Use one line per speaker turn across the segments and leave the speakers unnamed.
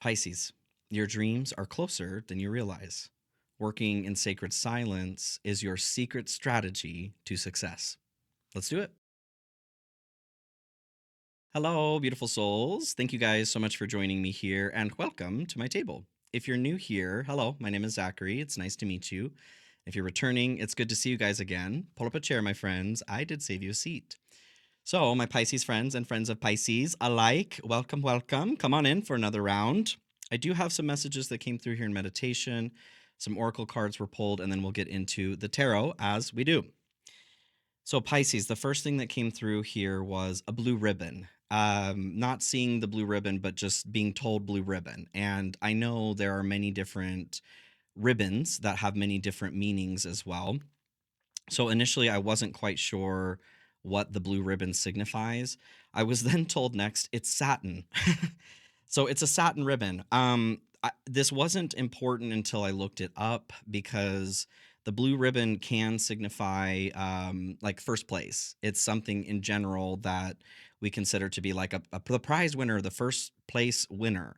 Pisces, your dreams are closer than you realize. Working in sacred silence is your secret strategy to success. Let's do it. Hello, beautiful souls. Thank you guys so much for joining me here and welcome to my table. If you're new here, hello, my name is Zachary. It's nice to meet you. If you're returning, it's good to see you guys again. Pull up a chair, my friends. I did save you a seat. So, my Pisces friends and friends of Pisces alike, welcome, welcome. Come on in for another round. I do have some messages that came through here in meditation. Some oracle cards were pulled, and then we'll get into the tarot as we do. So, Pisces, the first thing that came through here was a blue ribbon. Not seeing the blue ribbon, but just being told blue ribbon. And I know there are many different ribbons that have many different meanings as well. So initially, I wasn't quite sure what the blue ribbon signifies. I was then told next it's satin. So it's a satin ribbon. This wasn't important until I looked it up because the blue ribbon can signify like first place. It's something in general that we consider to be like the prize winner, the first place winner.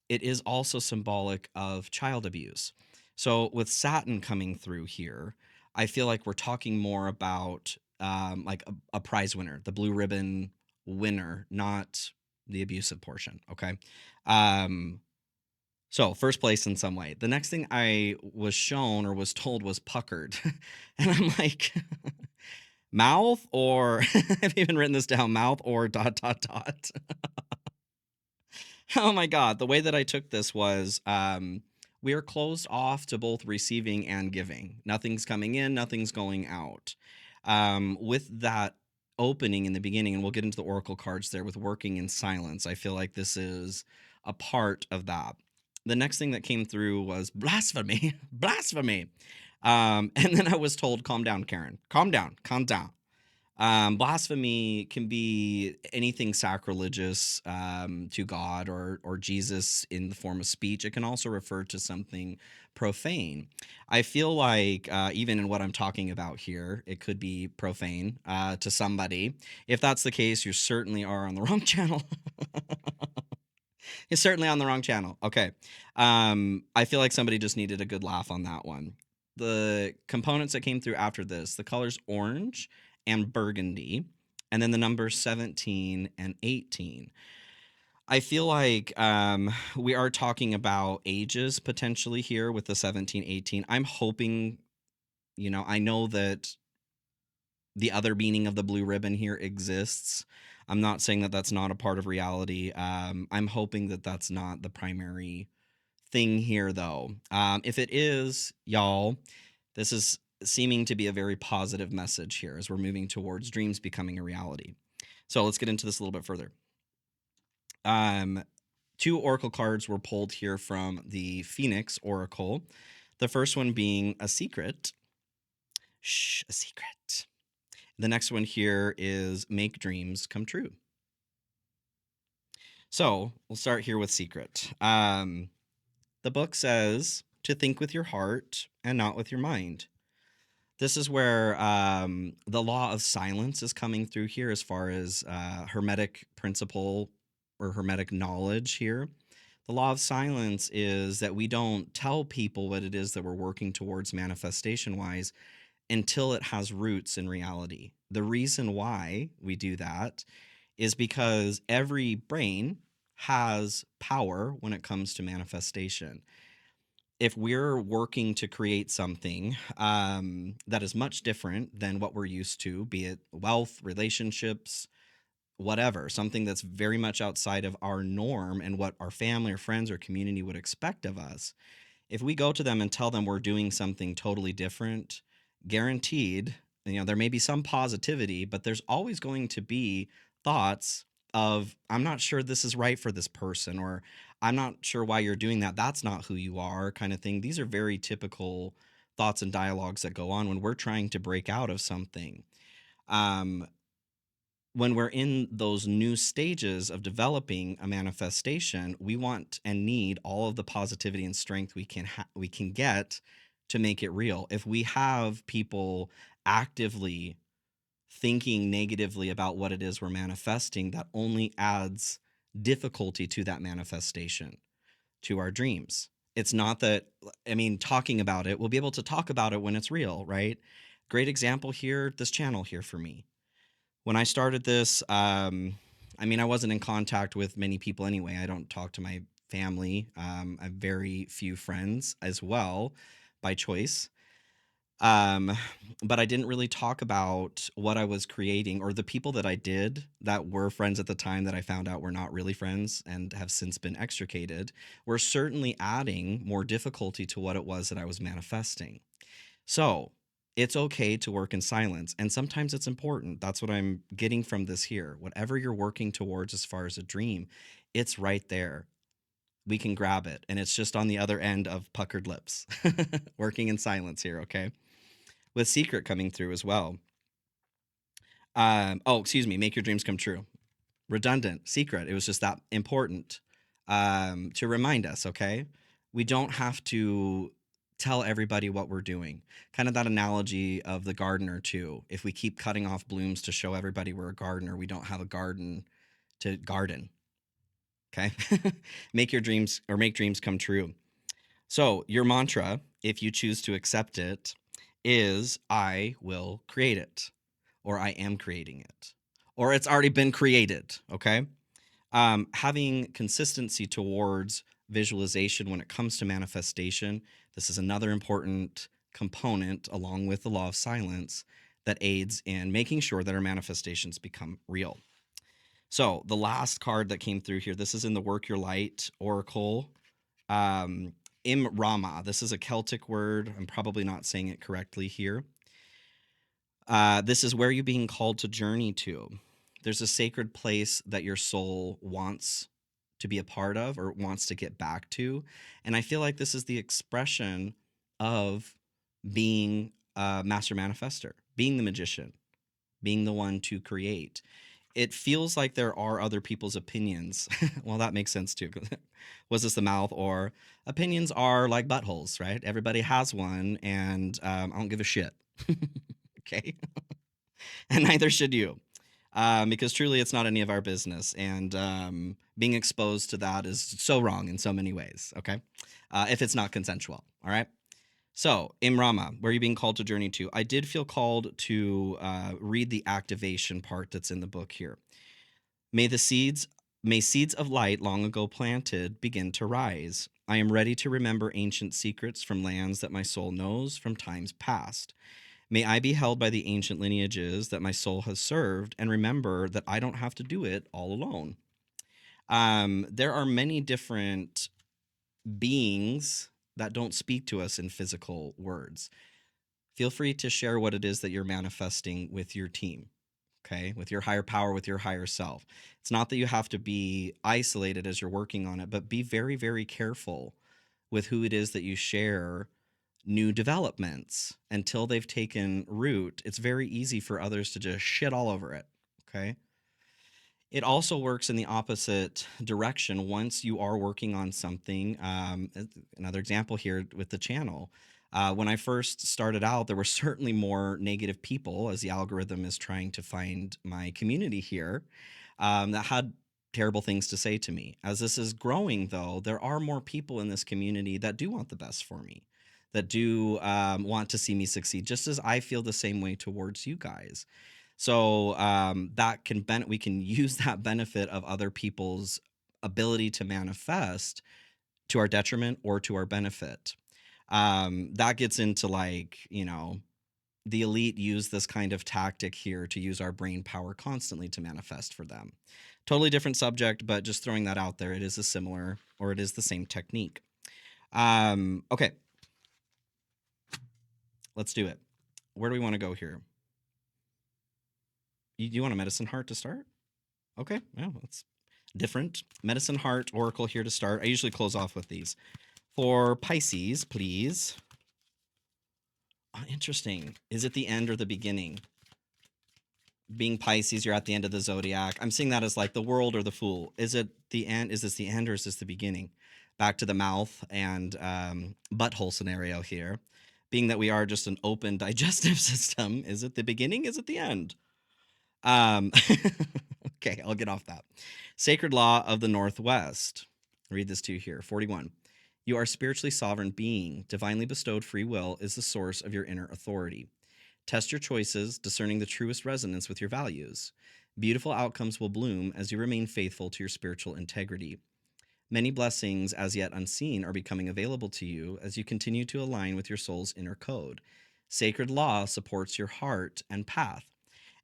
It is also symbolic of child abuse. So with Saturn coming through here, I feel like we're talking more about like a prize winner, the blue ribbon winner, not the abusive portion. Okay. Um, so first place in some way. The next thing I was shown or was told was puckered. And I'm like, mouth or I've even written this down, mouth or dot, dot, dot. Oh my God. The way that I took this was we are closed off to both receiving and giving. Nothing's coming in, nothing's going out. With that opening in the beginning, and we'll get into the oracle cards there with working in silence, I feel like this is a part of that. The next thing that came through was blasphemy, blasphemy. And then I was told, calm down, Karen, calm down, calm down. Blasphemy can be anything sacrilegious to God or Jesus in the form of speech. It can also refer to something profane. I feel like even in what I'm talking about here, it could be profane to somebody. If that's the case, you certainly are on the wrong channel. You're certainly on the wrong channel. Okay. I feel like somebody just needed a good laugh on that one. The components that came through after this, the colors orange and burgundy, and then the numbers 17 and 18. I feel like we are talking about ages potentially here with the 17, 18. I'm hoping, I know that the other meaning of the blue ribbon here exists. I'm not saying that that's not a part of reality. I'm hoping that that's not the primary thing here, though. If it is, y'all, this is seeming to be a very positive message here as we're moving towards dreams becoming a reality. So let's get into this a little bit further. Two oracle cards were pulled here from the Phoenix Oracle. The first one being a secret. Shh, a secret. The next one here is make dreams come true. So we'll start here with secret. The book says to think with your heart and not with your mind. This is where the law of silence is coming through here as far as Hermetic principle or Hermetic knowledge here. The law of silence is that we don't tell people what it is that we're working towards manifestation wise until it has roots in reality. The reason why we do that is because every brain has power when it comes to manifestation. If we're working to create something that is much different than what we're used to, be it wealth, relationships, whatever, something that's very much outside of our norm and what our family or friends or community would expect of us, if we go to them and tell them we're doing something totally different, guaranteed, there may be some positivity, but there's always going to be thoughts of, I'm not sure this is right for this person, or I'm not sure why you're doing that. That's not who you are, kind of thing. These are very typical thoughts and dialogues that go on when we're trying to break out of something. When we're in those new stages of developing a manifestation, we want and need all of the positivity and strength we can get to make it real. If we have people actively thinking negatively about what it is we're manifesting, that only adds difficulty to that manifestation. to our dreams. It's not that, I mean, talking about it, we'll be able to talk about it when it's real, right? Great example here, this channel here for me. When I started this, I mean, I wasn't in contact with many people anyway. I don't talk to my family. I have very few friends as well by choice. Um, but I didn't really talk about what I was creating or the people that I did that were friends at the time that I found out were not really friends and have since been extricated, were certainly adding more difficulty to what it was that I was manifesting. So it's okay to work in silence. And sometimes it's important. That's what I'm getting from this here. Whatever you're working towards as far as a dream, it's right there. We can grab it. And it's just on the other end of puckered lips, working in silence here. Okay. With secret coming through as well. Oh, excuse me. Make your dreams come true. Redundant, secret. It was just that important to remind us. Okay. We don't have to tell everybody what we're doing. Kind of that analogy of the gardener, too. If we keep cutting off blooms to show everybody we're a gardener, we don't have a garden to garden. Okay. Make your dreams or make dreams come true. So, your mantra, if you choose to accept it, is I will create it, or I am creating it, or it's already been created. Okay. Having consistency towards visualization when it comes to manifestation, this is another important component, along with the law of silence, that aids in making sure that our manifestations become real. So, the last card that came through here, this is in the Work Your Light Oracle. Im Rama. This is a Celtic word. I'm probably not saying it correctly here. This is where you're being called to journey to. There's a sacred place that your soul wants to be a part of or wants to get back to. And I feel like this is the expression of being a master manifester, being the magician, being the one to create. It feels like there are other people's opinions. Well, that makes sense too. Was this the mouth? Or opinions are like buttholes, right? Everybody has one, and I don't give a shit. Okay. And neither should you, because truly it's not any of our business. And being exposed to that is so wrong in so many ways. Okay. If it's not consensual. All right. So, Imrama, where are you being called to journey to? I did feel called to read the activation part that's in the book here. May seeds of light long ago planted begin to rise. I am ready to remember ancient secrets from lands that my soul knows from times past. May I be held by the ancient lineages that my soul has served and remember that I don't have to do it all alone. There are many different beings that don't speak to us in physical words. Feel free to share what it is that you're manifesting with your team, okay? With your higher power, with your higher self. It's not that you have to be isolated as you're working on it, but be very, very careful with who it is that you share new developments until they've taken root. It's very easy for others to just shit all over it, okay? It also works in the opposite direction once you are working on something. Another example here with the channel. When I first started out, there were certainly more negative people as the algorithm is trying to find my community here that had terrible things to say to me. As this is growing, though, there are more people in this community that do want the best for me, that do want to see me succeed, just as I feel the same way towards you guys. So that can we can use that benefit of other people's ability to manifest to our detriment or to our benefit. That gets into like, the elite use this kind of tactic here to use our brain power constantly to manifest for them. Totally different subject, but just throwing that out there, it is a similar or it is the same technique. Okay, let's do it. Where do we want to go here? You want a medicine heart to start? Okay, well, that's different. Medicine heart oracle here to start. I usually close off with these. For Pisces, please. Oh, interesting. Is it the end or the beginning? Being Pisces, you're at the end of the zodiac. I'm seeing that as like the world or the fool. Is it the end? Is this the end or is this the beginning? Back to the mouth and butthole scenario here. Being that we are just an open digestive system, is it the beginning? Is it the end? Okay, I'll get off that. Sacred law of the Northwest. Read this to you here. 41. You are a spiritually sovereign being. Divinely bestowed free will is the source of your inner authority. Test your choices, discerning the truest resonance with your values. Beautiful outcomes will bloom as you remain faithful to your spiritual integrity. Many blessings, as yet unseen, are becoming available to you as you continue to align with your soul's inner code. Sacred law supports your heart and path.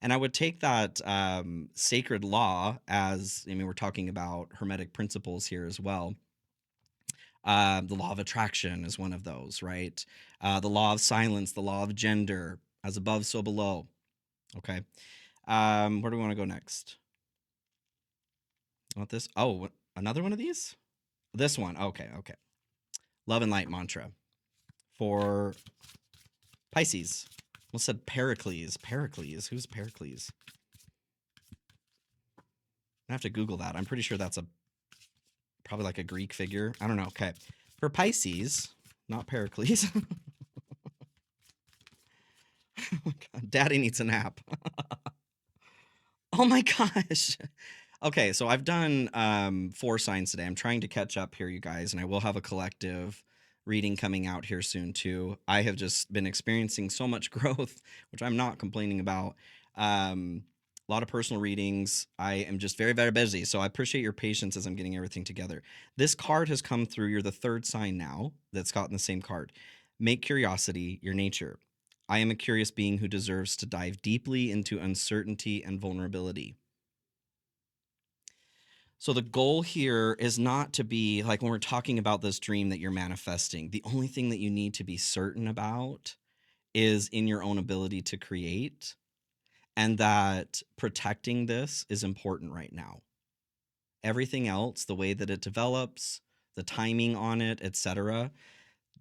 And I would take that sacred law as, I mean, we're talking about Hermetic principles here as well. The law of attraction is one of those, right? The law of silence, the law of gender, as above, so below. Okay. Where do we want to go next? Want this? Oh, another one of these? This one. Okay. Okay. Love and light mantra for Pisces. Almost said Pericles. Pericles. Who's Pericles? I have to Google that. I'm pretty sure that's probably like a Greek figure. I don't know. Okay. For Pisces, not Pericles. Oh my God. Daddy needs a nap. Oh my gosh. Okay, so I've done 4 signs today. I'm trying to catch up here, you guys, and I will have a collective reading coming out here soon too. I have just been experiencing so much growth, which I'm not complaining about. A lot of personal readings. I am just very, very busy. So I appreciate your patience as I'm getting everything together. This card has come through. You're the 3rd sign now that's gotten the same card. Make curiosity your nature. I am a curious being who deserves to dive deeply into uncertainty and vulnerability. So the goal here is not to be like when we're talking about this dream that you're manifesting, the only thing that you need to be certain about is in your own ability to create, and that protecting this is important right now. Everything else, the way that it develops, the timing on it, etc.,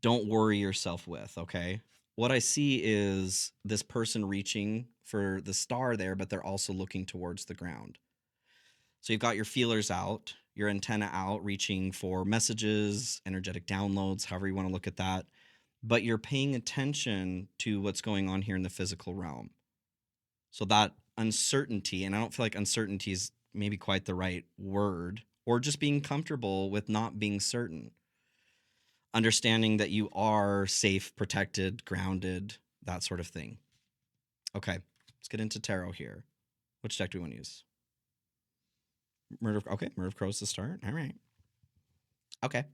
don't worry yourself with, okay? What I see is this person reaching for the star there, but they're also looking towards the ground. So you've got your feelers out, your antenna out, reaching for messages, energetic downloads, however you want to look at that. But you're paying attention to what's going on here in the physical realm. So that uncertainty, and I don't feel like uncertainty is maybe quite the right word, or just being comfortable with not being certain. Understanding that you are safe, protected, grounded, that sort of thing. Okay, let's get into tarot here. Which deck do we want to use? Murder of Crows to start. All right. Okay.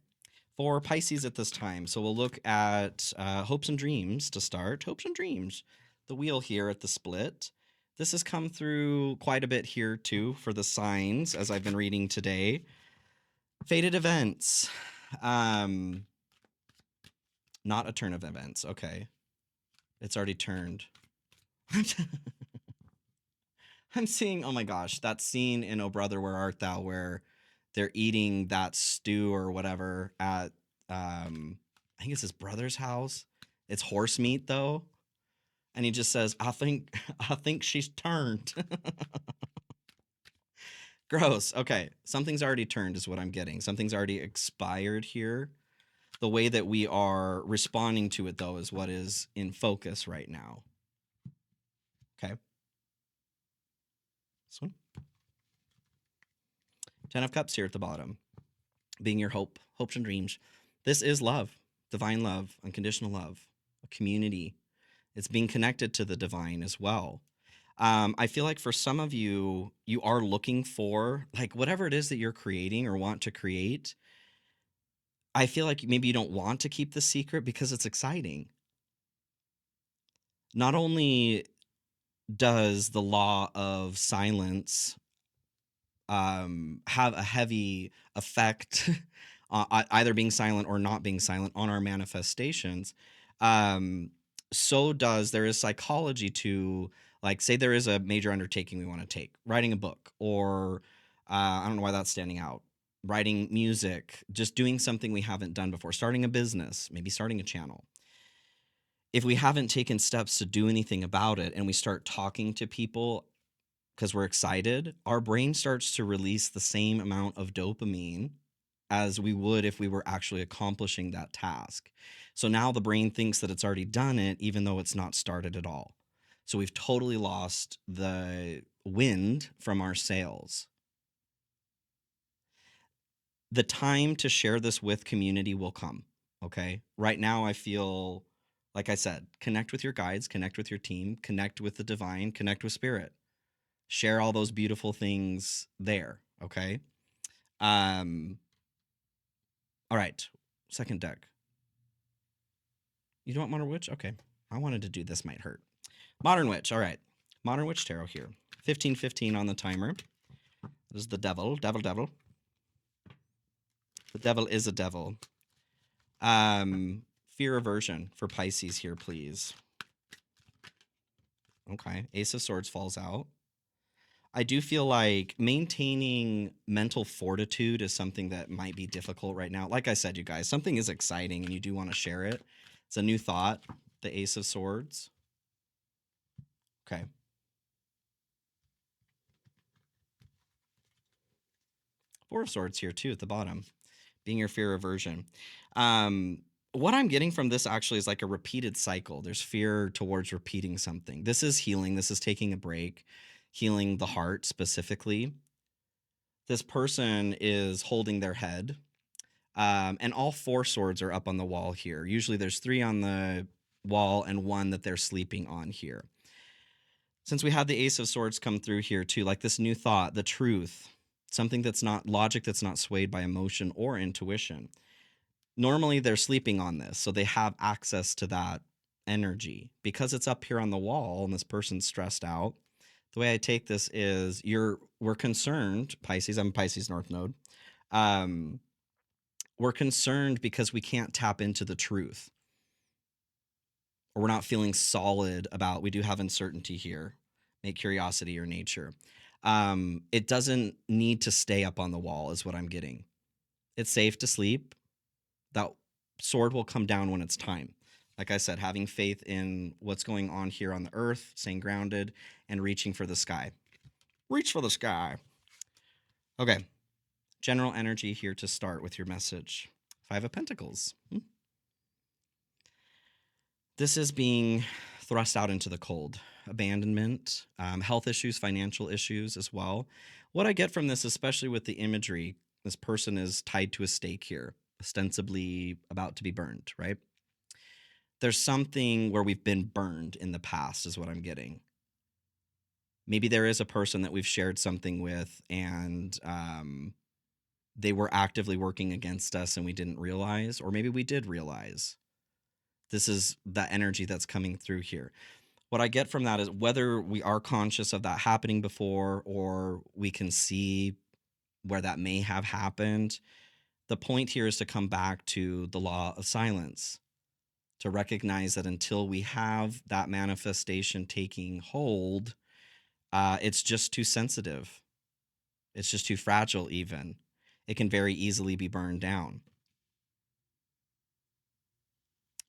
For Pisces at this time, so we'll look at hopes and dreams to start. Hopes and dreams. The wheel here at the split. This has come through quite a bit here too for the signs as I've been reading today. Fated events. Not a turn of events. Okay. It's already turned. I'm seeing, oh my gosh, that scene in Oh Brother, Where Art Thou, where they're eating that stew or whatever at, I think it's his brother's house. It's horse meat though. And he just says, I think she's turned. Gross. Okay. Something's already turned is what I'm getting. Something's already expired here. The way that we are responding to it though is what is in focus right now. Okay. This one. 10 of Cups here at the bottom. Being your hopes and dreams. This is love, divine love, unconditional love, a community. It's being connected to the divine as well. I feel like for some of you, you are looking for like whatever it is that you're creating or want to create. I feel like maybe you don't want to keep the secret because it's exciting. Not only does the law of silence have a heavy effect, either being silent or not being silent on our manifestations, so does there is psychology to, like, say there is a major undertaking we want to take, writing a book, or I don't know why that's standing out, writing music, just doing something we haven't done before, starting a business, maybe starting a channel. If we haven't taken steps to do anything about it and we start talking to people because we're excited, our brain starts to release the same amount of dopamine as we would if we were actually accomplishing that task. So now the brain thinks that it's already done it, even though it's not started at all. So we've totally lost the wind from our sails. The time to share this with community will come. Okay. Right now, I feel, like I said, connect with your guides, connect with your team, connect with the divine, connect with spirit. Share all those beautiful things there. Okay. Um, all right. Second deck. You don't want Modern Witch? Okay. I wanted to do This Might Hurt. Modern Witch. All right. Modern Witch Tarot here. 15:15 on the timer. This is the devil. Devil. The devil is a devil. Fear aversion for Pisces here, please. Okay. Ace of Swords falls out. I do feel like maintaining mental fortitude is something that might be difficult right now. Like I said, you guys, something is exciting and you do want to share it. It's a new thought. The Ace of Swords. Okay. Four of Swords here too at the bottom, being your fear aversion. What I'm getting from this actually is like a repeated cycle. There's fear towards repeating something. This is healing. This is taking a break, healing the heart specifically. This person is holding their head. And all four swords are up on the wall here. Usually there's three on the wall and one that they're sleeping on here. Since we had the Ace of Swords come through here too, like this new thought, the truth, something that's not logic, that's not swayed by emotion or intuition. Normally they're sleeping on this, so they have access to that energy. Because it's up here on the wall and this person's stressed out, the way I take this is we're concerned, Pisces, I'm Pisces North node. We're concerned because we can't tap into the truth. Or we're not feeling solid about, we do have uncertainty here. Make curiosity your nature. It doesn't need to stay up on the wall is what I'm getting. It's safe to sleep. That sword will come down when it's time. Like I said, having faith in what's going on here on the earth, staying grounded, and reaching for the sky. Reach for the sky. Okay. General energy here to start with your message. Five of Pentacles. This is being thrust out into the cold. Abandonment, health issues, financial issues as well. What I get from this, especially with the imagery, this person is tied to a stake here, ostensibly about to be burned, right? There's something where we've been burned in the past is what I'm getting. Maybe there is a person that we've shared something with and they were actively working against us and we didn't realize, or maybe we did realize. This is the energy that's coming through here. What I get from that is whether we are conscious of that happening before or we can see where that may have happened, the point here is to come back to the law of silence, to recognize that until we have that manifestation taking hold, it's just too sensitive. It's just too fragile even. It can very easily be burned down.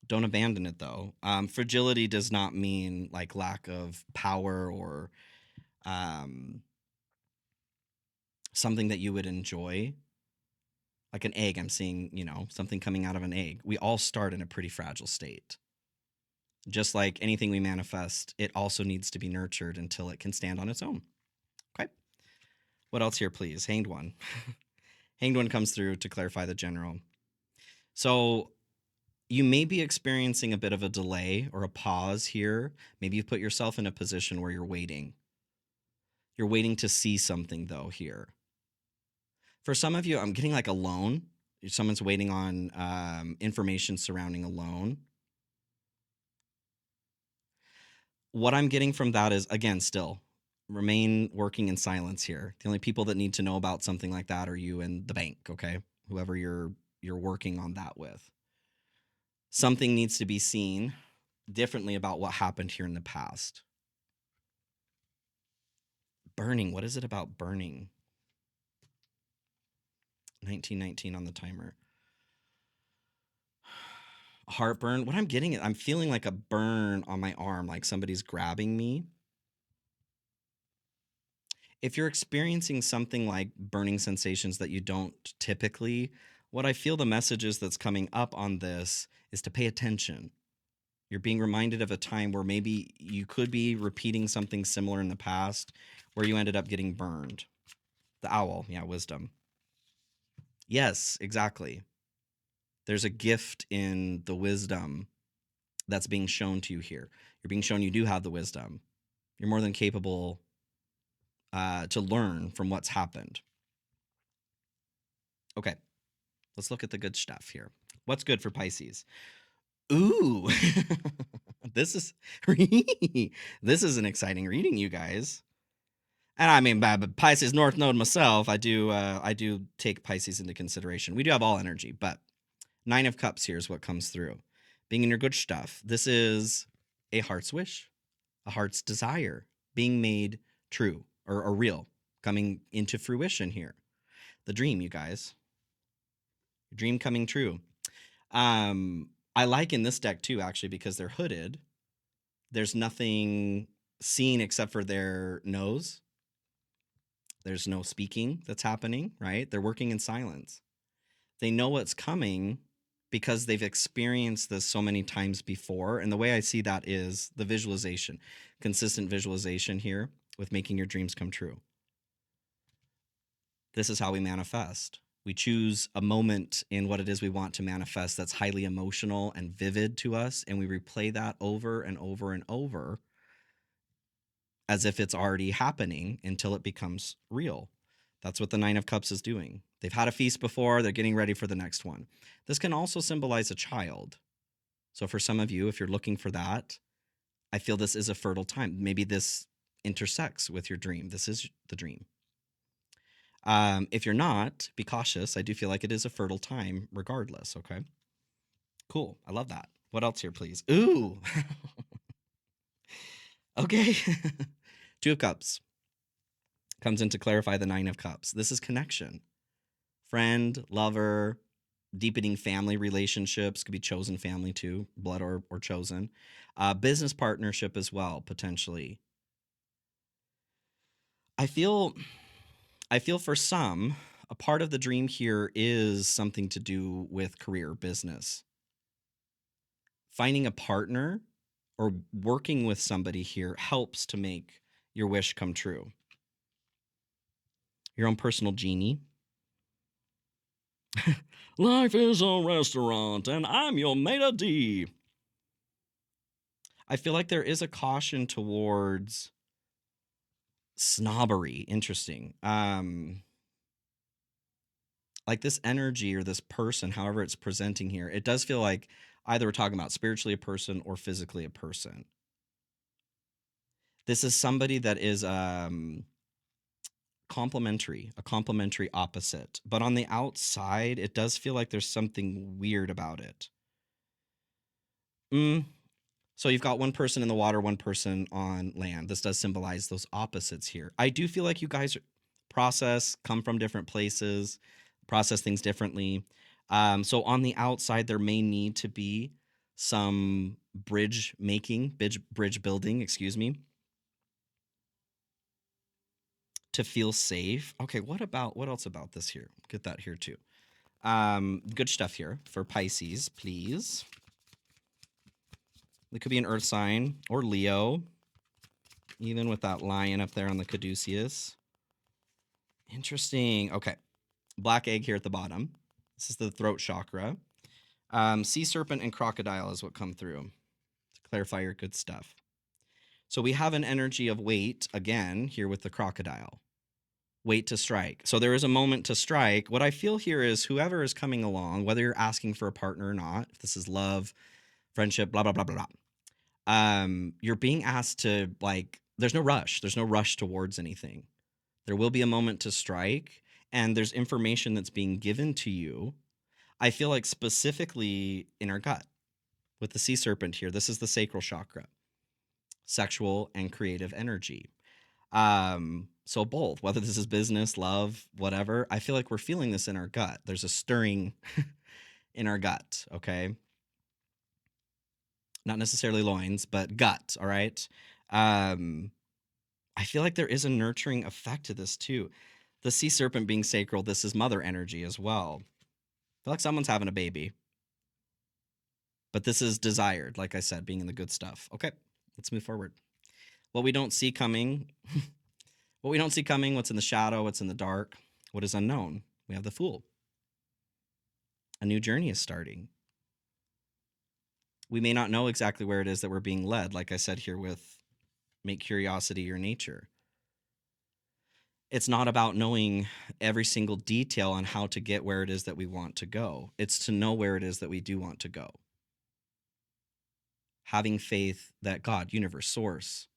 Don't abandon it though. Fragility does not mean like lack of power or something that you would enjoy. Like an egg, I'm seeing, something coming out of an egg. We all start in a pretty fragile state. Just like anything we manifest, it also needs to be nurtured until it can stand on its own. Okay. What else here, please? Hanged One. Hanged One comes through to clarify the general. So you may be experiencing a bit of a delay or a pause here. Maybe you've put yourself in a position where you're waiting. You're waiting to see something, though, here. For some of you, I'm getting like a loan. Someone's waiting on information surrounding a loan. What I'm getting from that is, again, still remain working in silence here. The only people that need to know about something like that are you and the bank, okay? Whoever you're working on that with. Something needs to be seen differently about what happened here in the past. Burning. What is it about burning? 1919 on the timer. Heartburn. What I'm getting, I'm feeling like a burn on my arm, like somebody's grabbing me. If you're experiencing something like burning sensations that you don't typically, what I feel the messages that's coming up on this is to pay attention. You're being reminded of a time where maybe you could be repeating something similar in the past where you ended up getting burned. The owl, yeah, wisdom. Yes, exactly. There's a gift in the wisdom that's being shown to you here. You're being shown you do have the wisdom. You're more than capable to learn from what's happened. Okay, let's look at the good stuff here. What's good for Pisces? Ooh, this is this is an exciting reading, you guys. And I mean, by Pisces North Node myself, I do take Pisces into consideration. We do have all energy, but Nine of Cups here is what comes through. Being in your good stuff. This is a heart's wish, a heart's desire being made true or real, coming into fruition here. The dream, you guys. Dream coming true. I like in this deck too, actually, because they're hooded. There's nothing seen except for their nose. There's no speaking that's happening, right? They're working in silence. They know what's coming because they've experienced this so many times before. And the way I see that is the visualization, consistent visualization here with making your dreams come true. This is how we manifest. We choose a moment in what it is we want to manifest that's highly emotional and vivid to us, and we replay that over and over and over as if it's already happening until it becomes real. That's what the Nine of Cups is doing. They've had a feast before, they're getting ready for the next one. This can also symbolize a child. So for some of you, if you're looking for that, I feel this is a fertile time. Maybe this intersects with your dream. This is the dream. If you're not, be cautious. I do feel like it is a fertile time regardless, okay? Cool. I love that. What else here, please? Ooh. Okay. Two of Cups comes in to clarify the Nine of Cups. This is connection. Friend, lover, deepening family relationships. Could be chosen family too, blood or chosen. Business partnership as well, potentially. I feel for some, a part of the dream here is something to do with career, business. Finding a partner or working with somebody here helps to make your wish come true. Your own personal genie. Life is a restaurant and I'm your maitre d'. I feel like there is a caution towards snobbery. Interesting. Like this energy or this person, however it's presenting here, it does feel like either we're talking about spiritually a person or physically a person. This is somebody that is complementary, a complementary opposite. But on the outside, it does feel like there's something weird about it. So you've got one person in the water, one person on land. This does symbolize those opposites here. I do feel like you guys come from different places, process things differently. So on the outside, there may need to be some bridge building, to feel safe. Okay, what else about this here? Get that here too. Good stuff here for Pisces, please. It could be an earth sign or Leo, even with that lion up there on the caduceus. Interesting. Okay. Black egg here at the bottom. This is the throat chakra. Sea serpent and crocodile is what come through to clarify your good stuff. So we have an energy of wait again here with the crocodile. Wait to strike. So there is a moment to strike. What I feel here is whoever is coming along, whether you're asking for a partner or not, if this is love, friendship, blah, blah, blah, blah, blah. You're being asked to, like, there's no rush. There's no rush towards anything. There will be a moment to strike, and there's information that's being given to you. I feel like specifically in our gut with the sea serpent here, this is the sacral chakra, sexual and creative energy. So both, whether this is business, love, whatever, I feel like we're feeling this in our gut. There's a stirring in our gut, okay? Not necessarily loins, but gut, all right? I feel like there is a nurturing effect to this too. The sea serpent being sacral, this is mother energy as well. I feel like someone's having a baby. But this is desired, like I said, being in the good stuff. Okay, let's move forward. What we don't see coming, what's in the shadow, what's in the dark, what is unknown. We have the Fool. A new journey is starting. We may not know exactly where it is that we're being led, like I said here with make curiosity your nature. It's not about knowing every single detail on how to get where it is that we want to go. It's to know where it is that we do want to go. Having faith that God, universe, source,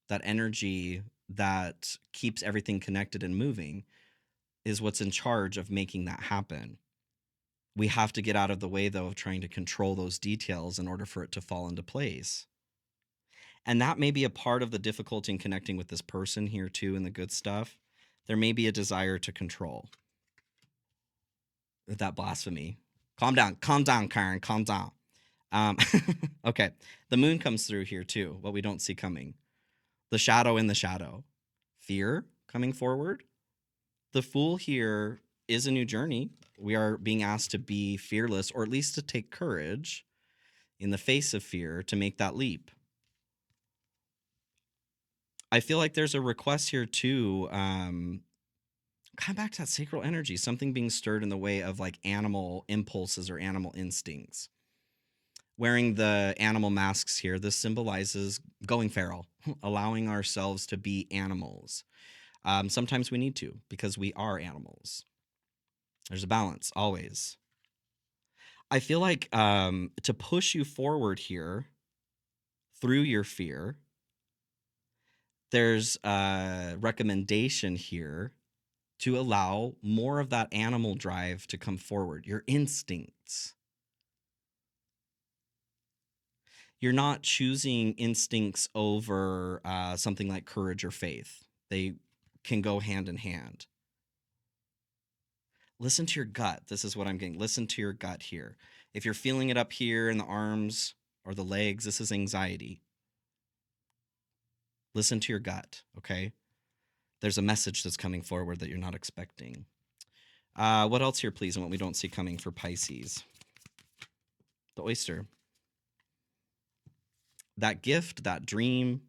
that energy that keeps everything connected and moving is what's in charge of making that happen. We have to get out of the way, though, of trying to control those details in order for it to fall into place. And that may be a part of the difficulty in connecting with this person here, too, in the good stuff. There may be a desire to control. That blasphemy. Calm down, Karen, calm down. Um, okay, the moon comes through here, too, what we don't see coming. The shadow in the shadow. Fear coming forward. The Fool here is a new journey. We are being asked to be fearless, or at least to take courage in the face of fear to make that leap. I feel like there's a request here too. Kind of back to that sacral energy, something being stirred in the way of like animal impulses or animal instincts. Wearing the animal masks here, this symbolizes going feral, allowing ourselves to be animals. Sometimes we need to because we are animals. There's a balance always. I feel like to push you forward here through your fear, there's a recommendation here to allow more of that animal drive to come forward, your instincts. You're not choosing instincts over something like courage or faith. They can go hand in hand. Listen to your gut. This is what I'm getting. Listen to your gut here. If you're feeling it up here in the arms or the legs, this is anxiety. Listen to your gut, okay? There's a message that's coming forward that you're not expecting. What else here, please, and what we don't see coming for Pisces? The oyster. That gift, that dream,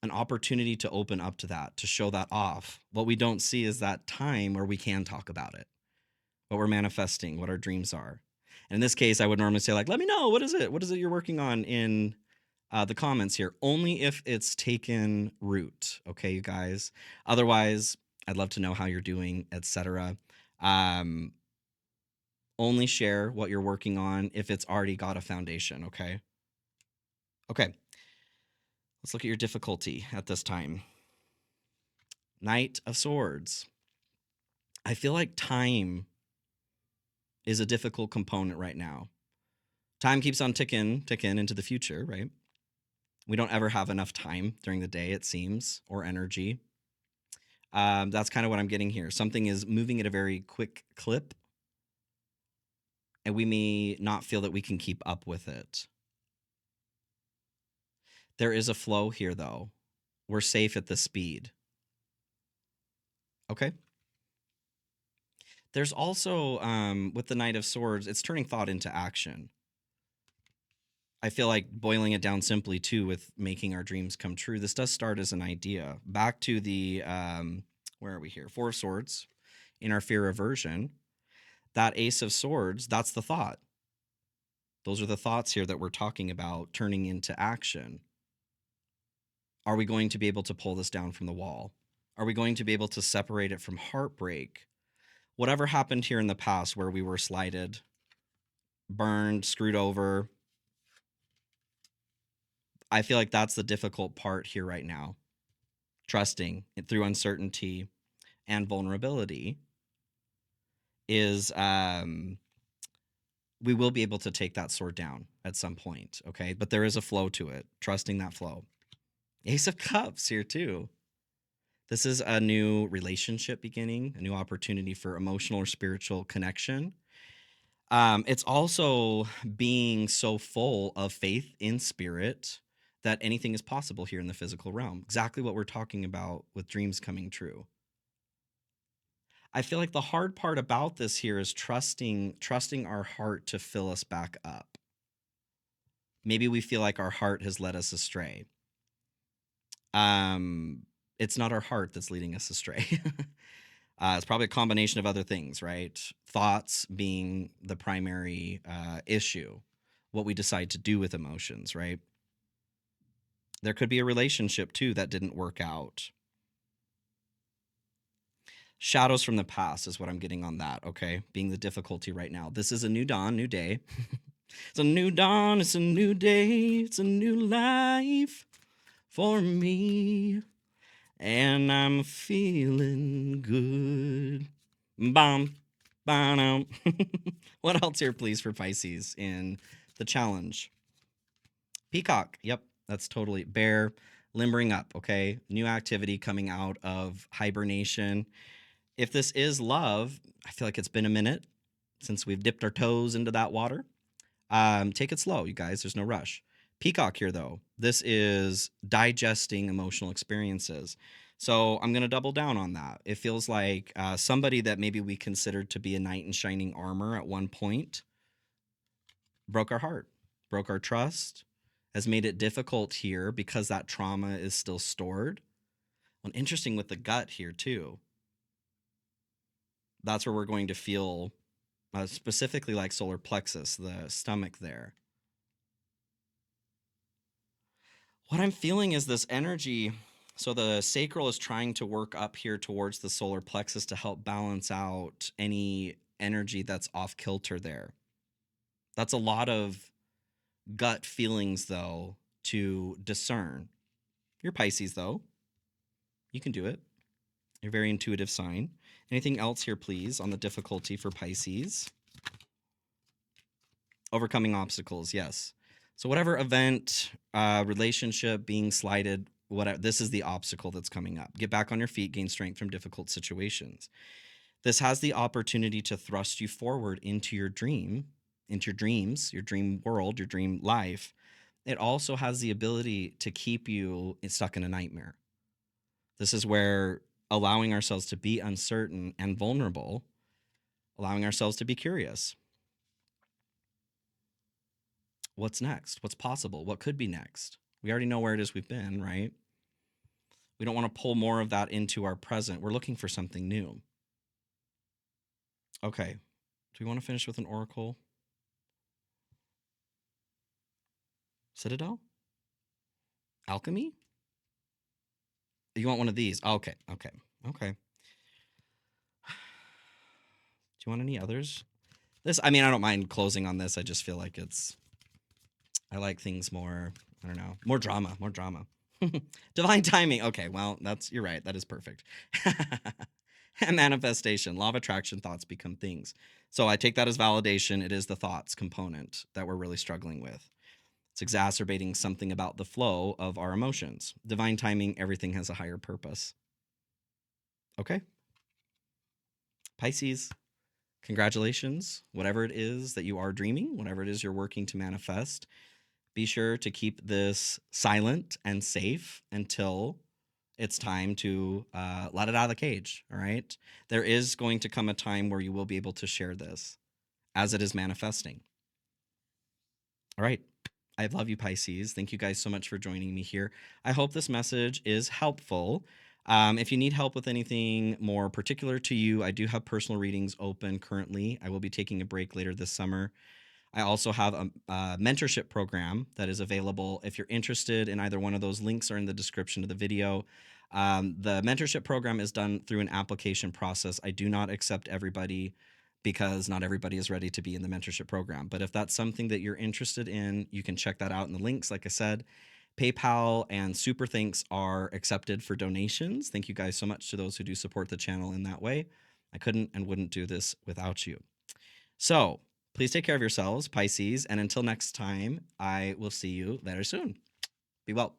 an opportunity to open up to that, to show that off. What we don't see is that time where we can talk about it, what we're manifesting, what our dreams are. And in this case, I would normally say, like, let me know, what is it? What is it you're working on in the comments here? Only if it's taken root, okay, you guys? Otherwise, I'd love to know how you're doing, etc. Only share what you're working on if it's already got a foundation, okay? Okay, let's look at your difficulty at this time. Knight of Swords. I feel like time is a difficult component right now. Time keeps on ticking into the future, right? We don't ever have enough time during the day, it seems, or energy. That's kind of what I'm getting here. Something is moving at a very quick clip, and we may not feel that we can keep up with it. There is a flow here, though. We're safe at the speed. Okay. There's also, with the Knight of Swords, it's turning thought into action. I feel like boiling it down simply, too, with making our dreams come true. This does start as an idea. Back to the, where are we here? Four of Swords in our fear aversion. That Ace of Swords, that's the thought. Those are the thoughts here that we're talking about turning into action. Are we going to be able to pull this down from the wall? Are we going to be able to separate it from heartbreak? Whatever happened here in the past where we were slighted, burned, screwed over, I feel like that's the difficult part here right now. Trusting it through uncertainty and vulnerability is we will be able to take that sword down at some point, okay? But there is a flow to it, trusting that flow. Ace of Cups here too. This is a new relationship beginning, a new opportunity for emotional or spiritual connection. It's also being so full of faith in spirit that anything is possible here in the physical realm. Exactly what we're talking about with dreams coming true. I feel like the hard part about this here is trusting our heart to fill us back up. Maybe we feel like our heart has led us astray. It's not our heart that's leading us astray. It's probably a combination of other things, right? Thoughts being the primary issue, what we decide to do with emotions, right? There could be a relationship too that didn't work out. Shadows from the past is what I'm getting on that, okay? Being the difficulty right now. This is a new dawn, new day. It's a new dawn, it's a new day, it's a new life for me. And I'm feeling good. Bam, bam. What else here, please, for Pisces in the challenge? Peacock. Yep, that's totally bear, limbering up. Okay, new activity coming out of hibernation. If this is love, I feel like it's been a minute since we've dipped our toes into that water. Take it slow, you guys. There's no rush. Peacock here, though. This is digesting emotional experiences. So I'm going to double down on that. It feels like somebody that maybe we considered to be a knight in shining armor at one point broke our heart, broke our trust, has made it difficult here because that trauma is still stored. Well, interesting with the gut here, too. That's where we're going to feel specifically like solar plexus, the stomach there. What I'm feeling is this energy. So the sacral is trying to work up here towards the solar plexus to help balance out any energy that's off kilter there. That's a lot of gut feelings, though, to discern. You're Pisces, though. You can do it. You're a very intuitive sign. Anything else here, please, on the difficulty for Pisces? Overcoming obstacles, yes. So whatever event, relationship being slighted, whatever, this is the obstacle that's coming up. Get back on your feet, gain strength from difficult situations. This has the opportunity to thrust you forward into your dream, into your dreams, your dream world, your dream life. It also has the ability to keep you stuck in a nightmare. This is where allowing ourselves to be uncertain and vulnerable, allowing ourselves to be curious. What's next? What's possible? What could be next? We already know where it is we've been, right? We don't want to pull more of that into our present. We're looking for something new. Okay. Do we want to finish with an oracle? Citadel? Alchemy? You want one of these? Okay. Okay. Okay. Do you want any others? I mean, I don't mind closing on this. I just feel like I like things more, I don't know, more drama, more drama. Divine timing. Okay, well, you're right. That is perfect. And manifestation, law of attraction, thoughts become things. So I take that as validation. It is the thoughts component that we're really struggling with. It's exacerbating something about the flow of our emotions. Divine timing, everything has a higher purpose. Okay. Pisces, congratulations. Whatever it is that you are dreaming, whatever it is you're working to manifest, be sure to keep this silent and safe until it's time to let it out of the cage. All right. There is going to come a time where you will be able to share this as it is manifesting. All right. I love you, Pisces. Thank you guys so much for joining me here. I hope this message is helpful. If you need help with anything more particular to you, I do have personal readings open currently. I will be taking a break later this summer. I also have a mentorship program that is available. If you're interested in either one of those, links are in the description of the video. The mentorship program is done through an application process. I do not accept everybody because not everybody is ready to be in the mentorship program. But if that's something that you're interested in, you can check that out in the links. Like I said, PayPal and Super Thanks are accepted for donations. Thank you guys so much to those who do support the channel in that way. I couldn't and wouldn't do this without you. So please take care of yourselves, Pisces. And until next time, I will see you very soon. Be well.